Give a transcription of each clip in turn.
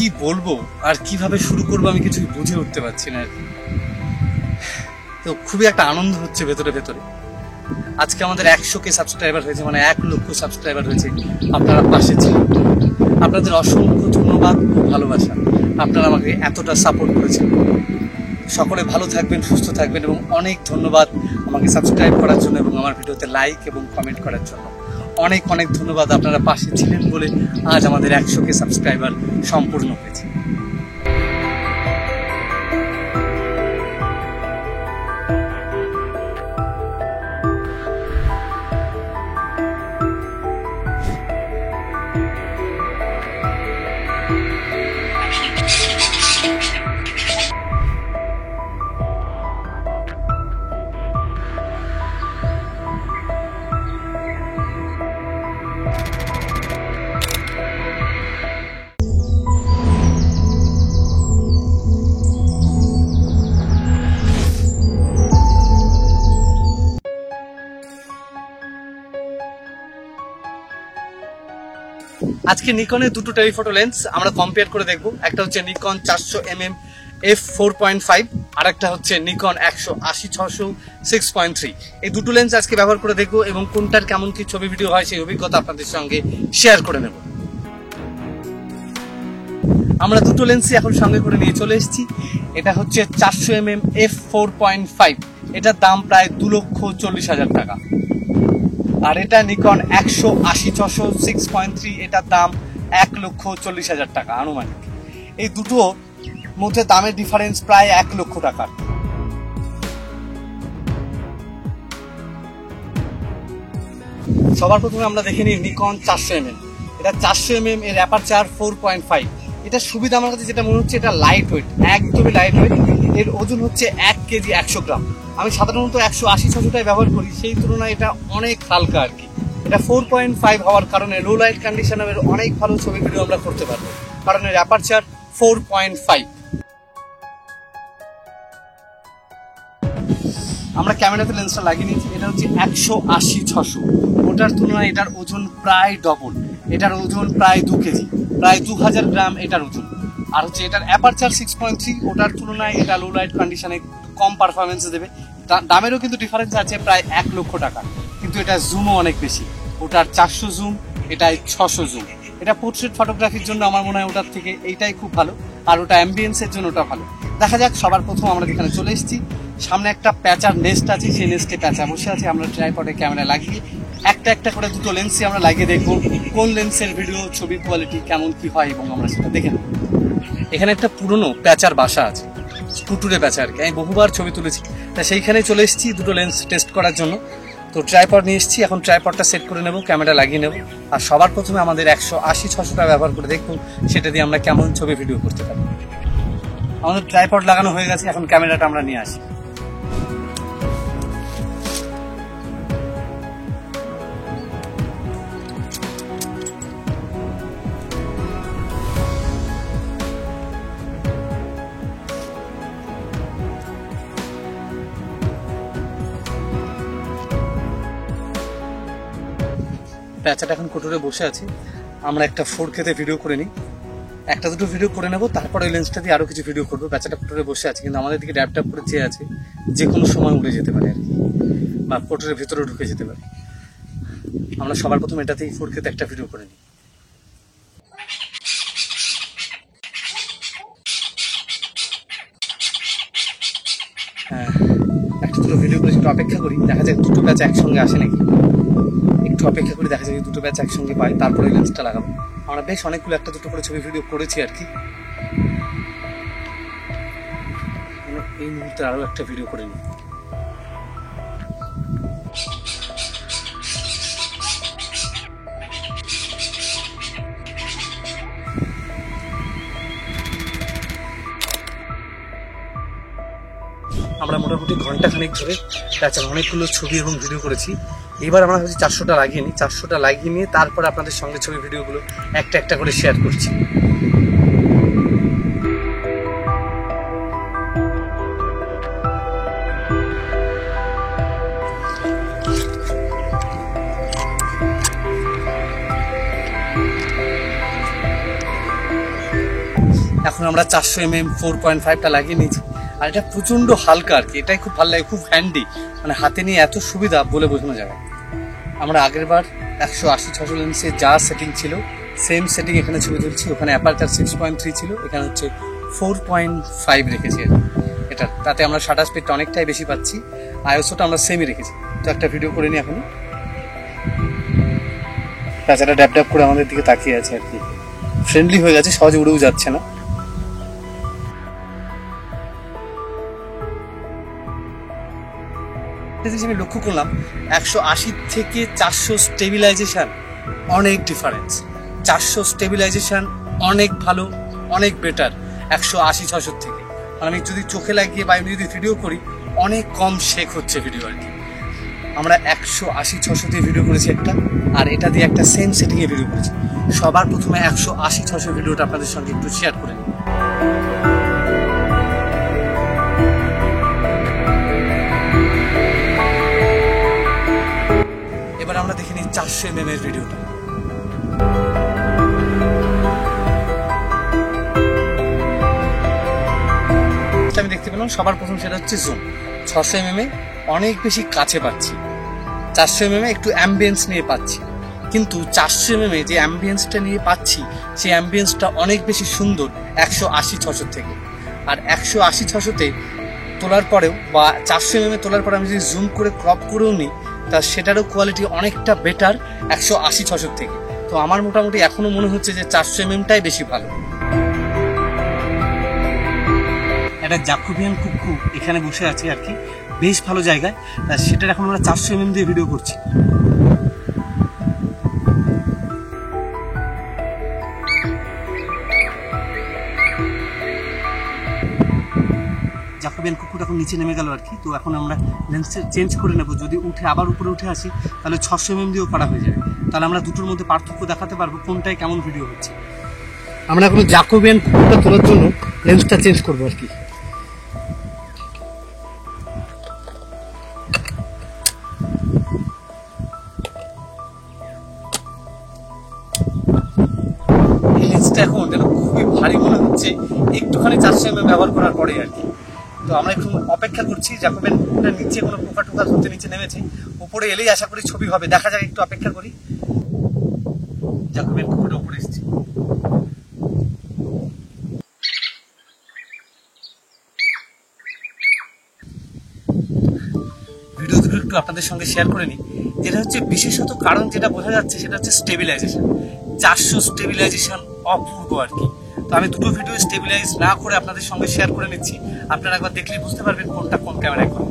কি বলবো আর কিভাবে শুরু করবো আমি কিছু বুঝে উঠতে পারছি না। তো খুবই একটা আনন্দ হচ্ছে ভেতরে ভেতরে। আজকে আমাদের 100K সাবস্ক্রাইবার হয়েছে, মানে 1 লক্ষ সাবস্ক্রাইবার হয়েছে। আপনারা পাশে ছিলেন, আপনাদের অসংখ্য ধন্যবাদ ও ভালোবাসা। আপনারা আমাকে এতটা সাপোর্ট করেছেন। সকলে ভালো থাকবেন, সুস্থ থাকবেন এবং অনেক ধন্যবাদ আমাকে সাবস্ক্রাইব করার জন্য এবং আমার ভিডিওতে লাইক এবং কমেন্ট করার জন্য। অনেক অনেক ধন্যবাদ। আপনারা পাশে ছিলেন বলে আজ আমাদের 100K সাবস্ক্রাইবার সম্পূর্ণ হয়েছে। আজকে নিকনের দুটো টেলিফটো লেন্স আমরা কম্পেয়ার করে দেখব। একটা হচ্ছে নিকন 400mm f4.5, আর একটা হচ্ছে নিকন 180-600 6.3। এই দুটো লেন্স আজকে ব্যবহার করে দেখব এবং কোনটার কেমন কি ছবি ভিডিও হয় সেই অভিজ্ঞতা আপনাদের সঙ্গে শেয়ার করে নেব। আমরা দুটো লেন্সই এখন সঙ্গে করে নিয়ে চলে এসেছি। এটা হচ্ছে 400mm f4.5, এটার দাম প্রায় 2,40,000 টাকা। আর এটা নিকন 180-600 6.3, এটার দাম 1,40,000 টাকা আনুমানিক। এই দুটো মধ্যে দামের ডিফারেন্স প্রায় 1 লক্ষ টাকার। সবার প্রথমে আমরা দেখে নিই নিকন 400mm। এটা 400mm, এর অ্যাপারচার 4.5। এটা সুবিধা আমার কাছে যেটা মনে হচ্ছে, এটা লাইট ওয়েট, একদমই লাইট ওয়েট। এর ওজন হচ্ছে 1 কেজি 100 গ্রাম। আমি সাধারণত 180-600টাই ব্যবহার করি, সেই তুলনায় এটা অনেক হালকা আর কি। এটা 4.5 হওয়ার কারণে লো লাইট কন্ডিশনে অনেক ভালো ছবি ভিডিও আমরা করতে পারবো, কারণ এর অ্যাপারচার 4.5। আমরা ক্যামেরাতে লেন্সটা লাগিয়ে নিয়েছি। এটা হচ্ছে 180-600, ওটার তুলনায় এটার ওজন প্রায় ডবল। এটার ওজন প্রায় 2 কেজি, প্রায় 2000 গ্রাম এটার ওজন। আর হচ্ছে এটার অ্যাপারচার 6.3, ওটার তুলনায় এটা লো লাইট কন্ডিশনে কম পারফরমেন্স দেবে। দামেরও কিন্তু ডিফারেন্স আছে প্রায় 1 লক্ষ টাকা, কিন্তু এটা জুমও অনেক বেশি। ওটার 400 জুম, এটাই 600 জুম। এটা পোর্ট্রেট ফটোগ্রাফির জন্য আমার মনে হয় ওটার থেকে এইটাই খুব ভালো, আর ওটা অ্যাম্বিয়েন্সের জন্য ওটা ভালো। দেখা যাক। সবার প্রথম আমরা এখানে চলে এসেছি। সামনে একটা প্যাচার নেস্ট আছে, সেই নেস্টে প্যাচা বসে আছে। আমরা ট্রাইপডে ক্যামেরা লাগিয়ে একটা একটা করে দুটো লেন্সই আমরা লাগিয়ে দেখবো কোন লেন্সের ভিডিও ছবির কোয়ালিটি কেমন কি হয় এবং আমরা সেটা দেখে নেব। এখানে একটা পুরনো প্যাচার বাসা আছে, টুটুরে প্যাচা আর কি। আমি বহুবার ছবি তুলেছি, তা সেইখানে চলে এসেছি দুটো লেন্স টেস্ট করার জন্য। তো ট্রাইপড নিয়ে এসেছি, এখন ট্রাইপডটা সেট করে নেব, ক্যামেরা লাগিয়ে নেব। আর সবার প্রথমে আমাদের 180-600টা ব্যবহার করে দেখবো সেটা দিয়ে আমরা কেমন ছবি ভিডিও করতে পারি। আমাদের ট্রাইপড লাগানো হয়ে গেছে, এখন ক্যামেরাটা আমরা নিয়ে আসি। প্যাচাটা এখন কোটরে বসে আছে। আমরা একটা 4Kতে ভিডিও করে নিই, একটা দুটো ভিডিও করে নেবো, তারপর ওই লেন্সটা দিয়ে আরো কিছু ভিডিও করবো। প্যাচাটা কোটরে বসে আছে, কিন্তু আমাদের দিকে ড্যাপ করে চেয়ে আছে, যে কোনো সময় উড়ে যেতে পারে আর কি, বা কোটরের ভেতরে ঢুকে যেতে পারে। আমরা সবার প্রথম এটাতেই 4Kতে একটা ভিডিও করে নিই। হ্যাঁ, একটা দুটো ভিডিও করে একটু অপেক্ষা করি, দেখা যাক দুটো প্যাচ একসঙ্গে আসে নাকি। একটু অপেক্ষা করে দেখা যায় দুটো ব্যাচ একসঙ্গে পাই, তারপরে লেন্সটা লাগাবো। আমরা বেশ অনেকগুলো একটা দুটো করে ছবি ভিডিও করেছি আর কি। এই মুহূর্তে আরো একটা ভিডিও করে নিই। আমরা মোটামুটি ঘন্টাখানেক ধরে প্যাচার অনেকগুলো ছবি এবং ভিডিও করেছি। এবার আমরা হচ্ছে 400টা লাগিয়ে নিই। 400টা লাগিয়ে নিয়ে তারপরে আপনাদের সঙ্গে ছবি ভিডিওগুলো একটা একটা করে শেয়ার করছি। এখন আমরা 400 mm 4.5টা লাগিয়ে নিয়েছি। আর এটা প্রচণ্ড হালকা আর কি, এটাই খুব ভালো লাগে, খুব হ্যান্ডি, মানে হাতে নিয়ে এত সুবিধা বলে বোঝানো যাবে। আমরা আগের বার 180-600 লেন্সে যা সেটিং ছিল সেম সেটিং এখানে ছবি তুলছি। ওখানে অ্যাপারচার 6.3 ছিল, এখানে হচ্ছে 4.5 রেখেছি এটা, তাতে আমরা শাটার স্পিডটা অনেকটাই বেশি পাচ্ছি। আইএসওটা আমরা সেমই রেখেছি। তো একটা ভিডিও করে নিই এখন। তাছাড়া ড্যাপ ড্যাপ করে আমাদের দিকে তাকিয়ে আছে আর কি, ফ্রেন্ডলি হয়ে গেছে, সহজে উড়েও যাচ্ছে না। আমি লক্ষ্য করলাম 180 থেকে 400 স্টেবিলাইজেশন অনেক ডিফারেন্স। 400 স্টেবিলাইজেশন অনেক ভালো, অনেক বেটার 180-600 থেকে। মানে আমি যদি চোখে লাগিয়ে বা আমি যদি ভিডিও করি অনেক কম শেক হচ্ছে ভিডিও আর কি। আমরা 180-600 দিয়ে ভিডিও করেছি একটা, আর এটা দিয়ে একটা সেম সেটিংয়ে ভিডিও করেছি। সবার প্রথমে 180-600 ভিডিওটা আপনাদের সঙ্গে একটু শেয়ার করে নিই। এবার আমরা দেখে নিই 400 mm এর ভিডিওটা। আমি দেখতে পেলাম সবার প্রথম সেটা হচ্ছে জুম। 600 mm এ অনেক বেশি কাছে পাচ্ছি, 400 mm একটু অ্যাম্বিয়েন্স নিয়ে পাচ্ছি। কিন্তু 400 mm যে অ্যাম্বিয়েন্সটা নিয়ে পাচ্ছি সেই অ্যাম্বিয়েন্সটা অনেক বেশি সুন্দর 180-600 থেকে। আর 180-600-তে তোলার পরেও বা 400 mm তোলার পরে আমি যদি জুম করে ক্রপ করেও নিই তা সেটারও কোয়ালিটি অনেকটা বেটার 180-600 থেকে। তো আমার মোটামুটি এখনো মনে হচ্ছে যে 400 mm-টাই বেশি ভালো। একটা জ্যাকোবিয়ান কুকু এখানে বসে আছে আর কি, বেশ ভালো জায়গায়। সেটার এখন আমরা 400 mm দিয়ে ভিডিও করছি। জ্যাকোবিয়ান কুকুরটা এখন নিচে নেমে গেল আর কি। তো এখন আমরা লেন্স চেঞ্জ করে নেবো। যদি উঠে আবার উপরে উঠে আসি তাহলে 600 mm দিয়েও করা হয়ে যাবে। তাহলে আমরা দুটোর মধ্যে পার্থক্য দেখাতে পারবো কোনটায় কেমন ভিডিও হচ্ছে। আমরা এখন জ্যাকোবিয়ান কুকুরটা তোলার জন্য লেন্সটা চেঞ্জ করবো আর কি। এই লেন্সটা এখন যেন খুবই ভারী মনে হচ্ছে একটুখানি 400 mm ব্যবহার করার পরে আর কি। তো আমরা একটু অপেক্ষা করছি, জ্যাকোবিয়ান কুকুরটা নিচে কোনো পোকা টোকা ধরতে নিচে নেমেছে, উপরে এলেই আশা করি ছবি হবে, দেখা যাক, একটু অপেক্ষা করি। জ্যাকোবিয়ান কুকুরটা উপরে এসেছি। ভিডিও দুটো একটু আপনাদের সঙ্গে শেয়ার করে নিই। যেটা হচ্ছে বিশেষত কারণ যেটা বোঝা যাচ্ছে সেটা হচ্ছে স্টেবিলাইজেশন। 400 স্টেবিলাইজেশন অপূর্ব আর কি। তো আমি দুটো ভিডিও স্টেবিলাইজ না করে আপনাদের সঙ্গে শেয়ার করে নিচ্ছি, আপনারা একবার দেখলেই বুঝতে পারবেন কোনটা কোন ক্যামেরায় করব।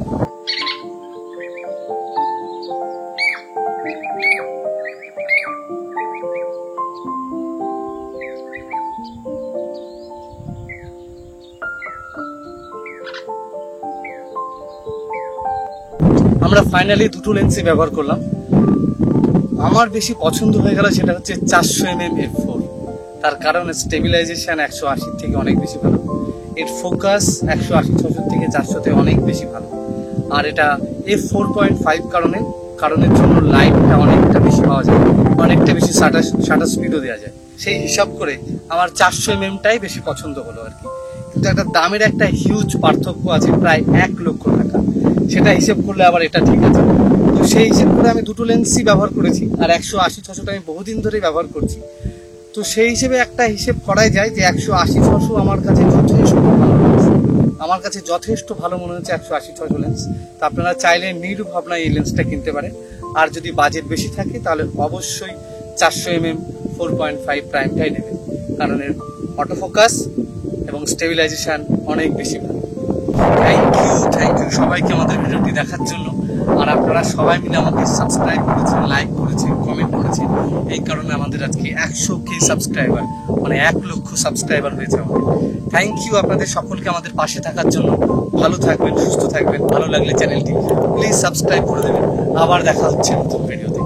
আমরা ফাইনালি দুটো লেন্সই ব্যবহার করলাম। আমার বেশি পছন্দ হয়ে গেল সেটা হচ্ছে 400 mm f4। তার কারণ স্টেবিলাইজেশন 180 থেকে অনেক বেশি ভালো, এর ফোকাস 180-600 থেকে 400-তে অনেক বেশি ভালো। আর এটা f4.5 কারণের জন্য লাইটটা অনেকটা বেশি পাওয়া যায়, অনেকটা বেশি শাটার স্পিডও দেওয়া যায়। সেই হিসাব করে আমার 400 mm-টাই বেশি পছন্দ হলো আর কি। কিন্তু একটা দামের একটা হিউজ পার্থক্য আছে, প্রায় 1 লক্ষ টাকা। সেটা হিসেব করলে আবার এটা ঠিক আছে। তো সেই হিসেব করে আমি দুটো লেন্সই ব্যবহার করেছি, আর 180-600টা আমি বহুদিন ধরেই ব্যবহার করছি। তো সেই হিসেবে একটা হিসেব করাই যায় যে 180-600 আমার কাছে যথেষ্ট ভালো লেন্স। আমার কাছে যথেষ্ট ভালো মনে হচ্ছে 180-600 লেন্স। তো আপনারা চাইলে নির্ভাবনায় এই লেন্সটা কিনতে পারেন। আর যদি বাজেট বেশি থাকে তাহলে অবশ্যই 400 mm 4.5 প্রাইমটাই নেবেন, কারণ এর অটোফোকাস এবং স্টেবিলাইজেশন অনেক বেশি ভালো। থ্যাংক ইউ সবাইকে আমাদের ভিডিওটি দেখার জন্য। আর আপনারা সবাই মিলে আমাকে সাবস্ক্রাইব করেছেন, লাইক করেছেন, কমেন্ট করেছেন। এই কারণে আমাদের আজকে 100K সাবস্ক্রাইবার, মানে 1 লক্ষ সাবস্ক্রাইবার হয়েছে আমাদের। থ্যাংক ইউ আপনাদের সকলকে আমাদের পাশে থাকার জন্য। ভালো থাকবেন, সুস্থ থাকবেন। ভালো লাগলে চ্যানেলটি প্লিজ সাবস্ক্রাইব করে দেবেন। আবার দেখা হচ্ছে নতুন ভিডিওতে।